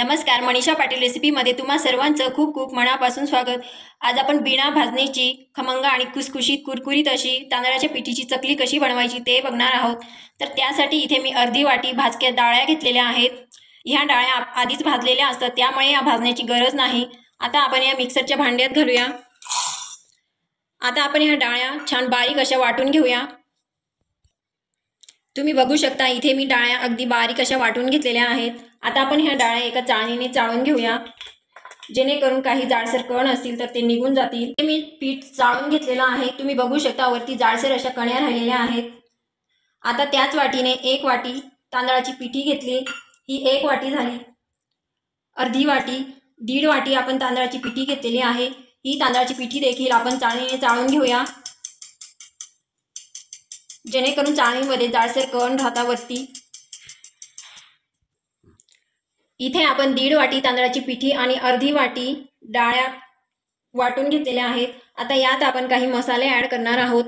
नमस्कार, मनीषा पाटील रेसिपीमध्ये तुम्हा सर्वांचं खूप खूप मनापासून स्वागत। आज आपण बिना भाजणीची खमंग आणि खुसखुशीत कुरकुरीत अशी तांदळाच्या पिठीची चकली कशी बनवायची ते बघणार आहोत। तर त्यासाठी इथे मी अर्धी वाटी भाजक्या डाळ्या घेतलेल्या आहेत। ह्या डाळ्या आधीच भाजलेल्या असतात, त्यामुळे या भाजण्याची गरज नाही। आता आपण या मिक्सरच्या भांड्यात घालूया। आता आपण ह्या डाळ्या छान बारीक अशा वाटून घेऊया। तुम्ही बघू शकता इथे मी डाळ्या अगदी बारीक अशा वाटून घेतलेल्या आहेत। आता आपण ह्या डाळ्या एका चाळणीने चाळून घेऊया, जेणेकरून काही जाडसर कण असतील तर ते निघून जातील। मी पीठ चाळून घेतलेलं आहे। तुम्ही बघू शकता वरती जाडसर अशा कण्या राहिलेल्या आहेत। आता त्याच वाटीने एक वाटी तांदळाची पिठी घेतली, ही एक वाटी झाली। अर्धी वाटी, दीड वाटी आपण तांदळाची पिठी घेतलेली आहे। ही तांदळाची पिठी देखील आपण चाळणीने चाळून घेऊया, जेणेकरून चाळणीमध्ये जाडसर कण राहता वरती। इथे आपण दीड वाटी तांदळाची पिठी आणि अर्धी वाटी डाळ्या वाटून घेतलेल्या आहेत। आता यात आपण काही मसाले ॲड करणार आहोत।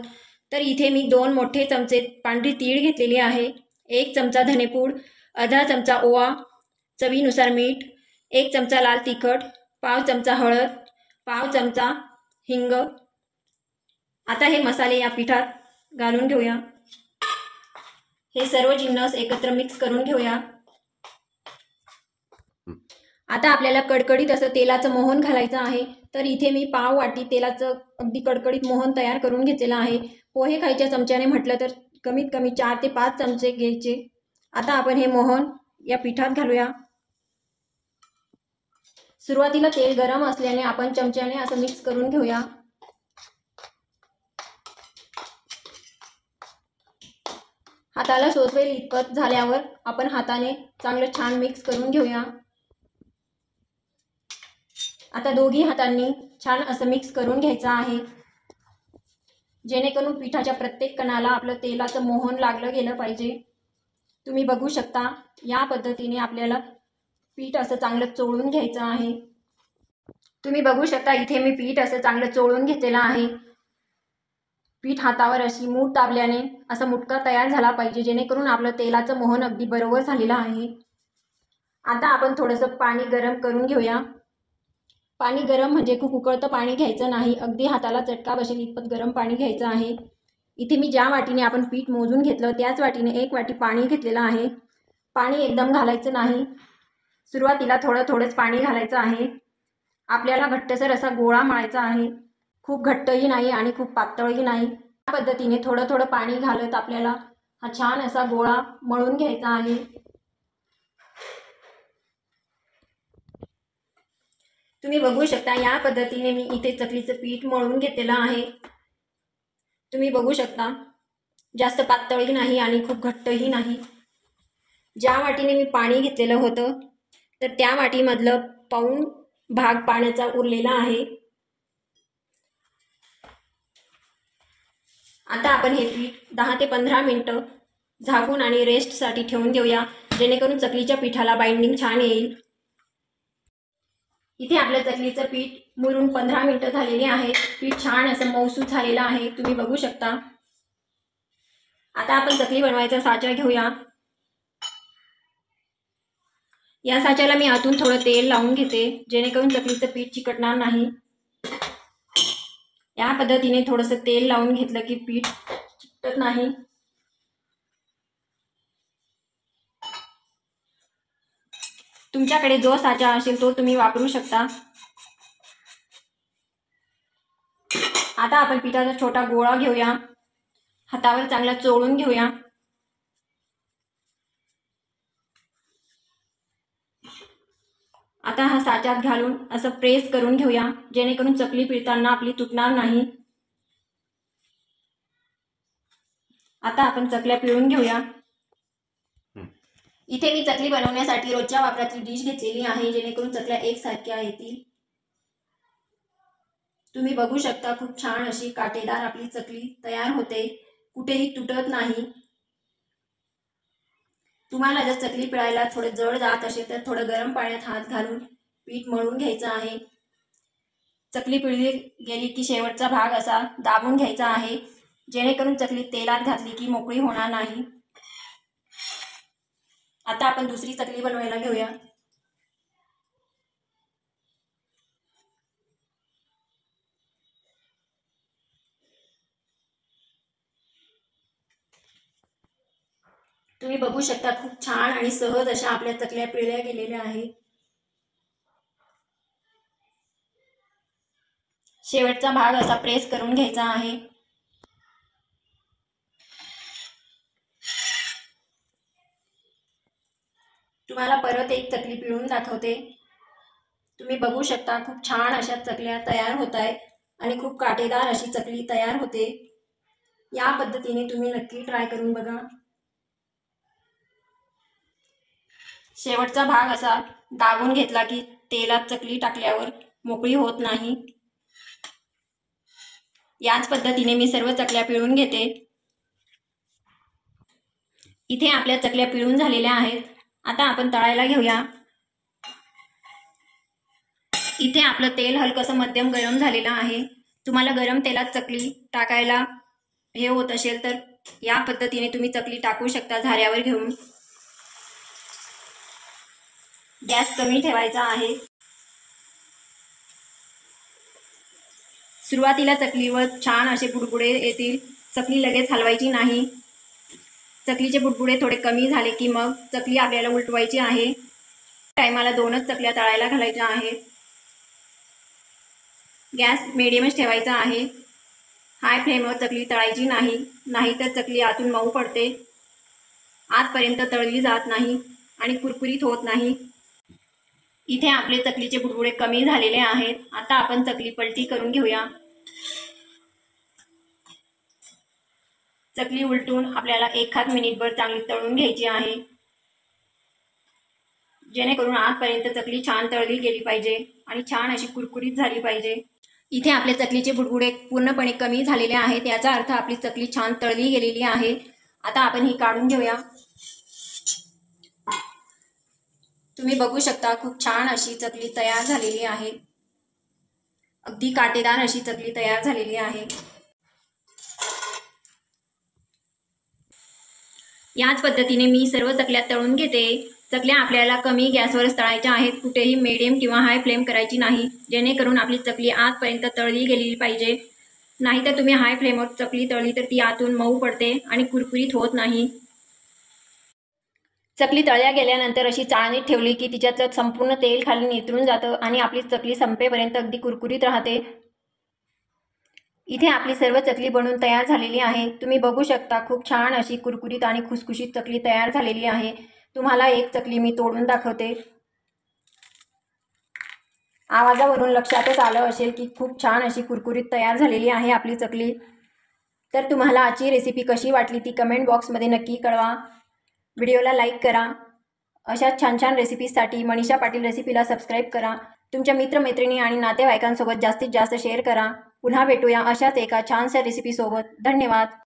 तर इथे मी 2 मोठे चमचे पांढरी तीळ घेतलेली आहे, 1 चमचा धनेपूड, अर्धा चमचा ओवा, चवीनुसार मीठ, 1 चमचा लाल तिखट, पाव चमचा हळद, पाव चमचा हिंग। आता हे मसाले या पिठात घालून घेऊया। हे सर्व जिन्नस एकत्र मिक्स करून घेऊया। आता आपल्याला कडकडीत असं तेलाचं मोहन घालायचं आहे। तर इथे मी पाव वाटी तेलाचं अगदी कडकडीत मोहन तयार करून घेतलेलं आहे। पोहे खायच्या चमच्याने म्हटलं तर कमीत कमी 4 ते 5 चमचे घ्यायचे। आता आपण हे मोहन या पिठात घालूया। सुरुवातीला तेल गरम असल्याने आपण चमच्याने असं मिक्स करून घेऊया। हाताला सोचवेल इतपत झाल्यावर आपण हाताने चांगलं छान मिक्स करून घेऊया। आता दोघी हातांनी छान असं मिक्स करून घ्यायचं आहे, जेणेकरून पिठाच्या प्रत्येक कणाला आपलं तेलाचं मोहन लागलं गेलं पाहिजे। तुम्ही बघू शकता या पद्धतीने आपल्याला पीठ असं चांगलं चोळून घ्यायचं आहे। तुम्ही बघू शकता इथे मी पीठ असं चांगलं चोळून घेतलेलं आहे। पीठ हातावर अशी मूठ दाबल्याने असा मुटका तयार झाला पाहिजे, जेणेकरून आपलं तेलाचं मोहन अगदी बरोबर झालेलं आहे। आता आपण थोडंसं पाणी गरम करून घेऊया। पाणी गरम म्हणजे खूप उकळतं पाणी घ्यायचं नाही, अगदी हाताला चटका बसेल इतपत गरम पाणी घ्यायचं आहे। इथे मी ज्या वाटीने आपण पीठ मोजून घेतलं त्याच वाटीने 1 वाटी पाणी घेतलेलं आहे। पाणी एकदम घालायचं नाही, सुरुवातीला थोडं थोडंच पाणी घालायचं आहे। आपल्याला घट्टसर असा गोळा मळायचा आहे, खूप घट्टही नाही आणि खूप पातळही नाही। या पद्धतीने थोडं थोडं पाणी घालत आपल्याला हा छान असा गोळा मळून घ्यायचा आहे। तुम्ही बघू शकता या पद्धतीने मी इथे चकलीचं पीठ मळून घेतलेलं आहे। तुम्ही बघू शकता जास्त पातळही नाही आणि खूप घट्टही नाही। ज्या वाटीने मी पाणी घेतलेलं होतं तर त्या वाटीमधलं पाऊण भाग पाण्याचा उरलेला आहे। आता आपण हे पीठ 10 ते 15 मिनिटं झाकून आणि रेस्टसाठी ठेवून देऊया, जेणेकरून चकलीच्या पिठाला बाइंडिंग छान येईल। इथे आपल्या चकलीचं पीठ मुरून 15 मिनिटं झालेली आहेत। पीठ छान असं मऊसूत झालेलं आहे, तुम्ही बघू शकता। आता आपण चकली बनवायचा साचा घेऊया। या साच्याला मी आतून थोडं तेल लावून घेते, जेणेकरून चकलीचं पीठ चिकटणार नाही। या पद्धतीने थोडंसं तेल लावून घेतलं की पीठ चिकटत नाही। तुमच्याकडे जो साचा असेल तो तुम्ही वापरू शकता। आता आपण पिठाचा छोटा गोळा घेऊया, हातावर चांगला चोळून घेऊया। आता हा साच्यात घालून असं प्रेस करून घेऊया, जेणेकरून चकली पिळताना आपली तुटणार नाही। आता आपण चकल्या पिळून घेऊया। इथे मी चकली बनवण्यासाठी रोजच्या वापरातली डिश घेतलेली आहे, जेणेकरून चकल्या एकसारख्या येतील। तुम्ही बघू शकता खूप छान अशी काटेदार आपली चकली तयार होते, कुठेही तुटत नाही। तुम्हाला जर चकली पिळायला थोडं जड जात असेल तर थोडं गरम पाण्यात हात घालून पीठ मळून घ्यायचं आहे। चकली पिळली गेली की शेवटचा भाग असा दाबून घ्यायचा आहे, जेणेकरून चकली तेलात घातली की मोकळी होणार नाही। आता आपण दुसरी चकली बनवायला घेऊया। तुम्ही बघू शकता खूप छान आणि सहज अशा आपल्या चकल्या पिळल्या गेलेल्या आहेत. शेवटचा भाग असा प्रेस करून घ्यायचा आहे. तुम्हाला परत एक चकली पिळून दाखवते. तुम्ही बघू शकता खूप छान अशा चकल्या तयार होत आहेत आणि खूप काटेदार अशी चकली तयार होते. या पद्धतीने तुम्ही नक्की ट्राय करून बघा. शेवटचा भाग असा दाबून घेतला की तेलात चकली टाकल्यावर मोकळी होत नाही. याच पद्धतीने मी सर्व चकल्या पिळून घेते. इथे आपल्या चकल्या पिळून झालेल्या आहेत. आता आपण तळायला घेऊया. इथे आपलं तेल हलकसं मध्यम गरम झालेलं आहे. तुम्हाला गरम तेलात चकली टाकायला हे होत असेल तर या पद्धतीने तुम्ही चकली टाकू शकता झाऱ्यावर घेऊन. गॅस कमी ठेवायचा आहे. सुरुवातीला चकलीवर छान असे बुडबुडे येतील. चकली लगेच हलवायची नाही. चकलीचे बुडबुडे थोडे कमी झाले की मग चकली आपल्याला उलटवायची आहे. टायमाला 2च चकल्या तळायला घालायच्या आहेत. गॅस मिडियमच ठेवायचा आहे. हाय फ्लेमवर चकली तळायची नाही, नाहीतर चकली आतून मऊ पडते, आतपर्यंत तळली जात नाही आणि कुरकुरीत होत नाही. इथे आपले चकलीचे बुडबुडे कमी झालेले आहेत. आता आपण चकली पलटी करून घेऊया. चकली उलटून आपल्याला 1 मिनिटभर चांगली तळून घ्यायची आहे, जेणेकरून आतपर्यंत चकली छान तळली गेली पाहिजे आणि छान अशी कुरकुरीत झाली पाहिजे. इथे आपले चकलीचे बुडबुडे पूर्णपणे कमी झालेले आहेत. याचा अर्थ आपली चकली छान तळली गेलेली आहे. आता आपण ही काढून घेऊया. तुम्ही बघू शकता खूप छान अशी चकली तयार झालेली आहे. अगदी काटेदार अशी चकली तयार झालेली आहे. याच पद्धतीने मी सर्व चकल्या तळून घेते. चकल्या आपल्याला कमी गॅसवरच तळायच्या आहेत. कुठेही मीडियम किंवा हाय फ्लेम करायची नाही, जेणेकरून आपली चकली आतपर्यंत तळली गेली पाहिजे. नाहीतर तुम्ही हाय फ्लेमवर चकली तळली तर ती आतून मऊ पडते आणि कुरकुरीत होत नाही. चकली तळल्या गेल्यानंतर अशी चाळणीत ठेवली की तिच्यातलं संपूर्ण तेल खाली नितरून जातं आणि आपली चकली संपेपर्यंत अगदी कुरकुरीत राहते. इथे आपली सर्व चकली बनवून तयार झालेली आहे. तुम्ही बघू शकता खूप छान अशी कुरकुरीत आणि खुसखुशीत चकली तयार झालेली आहे. तुम्हाला एक चकली मी तोडून दाखवते. आवाजावरून लक्षातच आलं असेल की खूप छान अशी कुरकुरीत तयार झालेली आहे आपली चकली. तर तुम्हाला आजची रेसिपी कशी वाटली ती कमेंट बॉक्समध्ये नक्की कळवा. व्हिडिओला लाईक करा. अशा छान छान रेसिपीजसाठी मनीषा पाटील रेसिपीला सबस्क्राईब करा. तुमच्या मित्रमैत्रिणी आणि नातेवाईकांसोबत जास्तीत जास्त शेअर करा. पुन्हा भेटूया अशाच एका छानशा रेसिपीसोबत. धन्यवाद.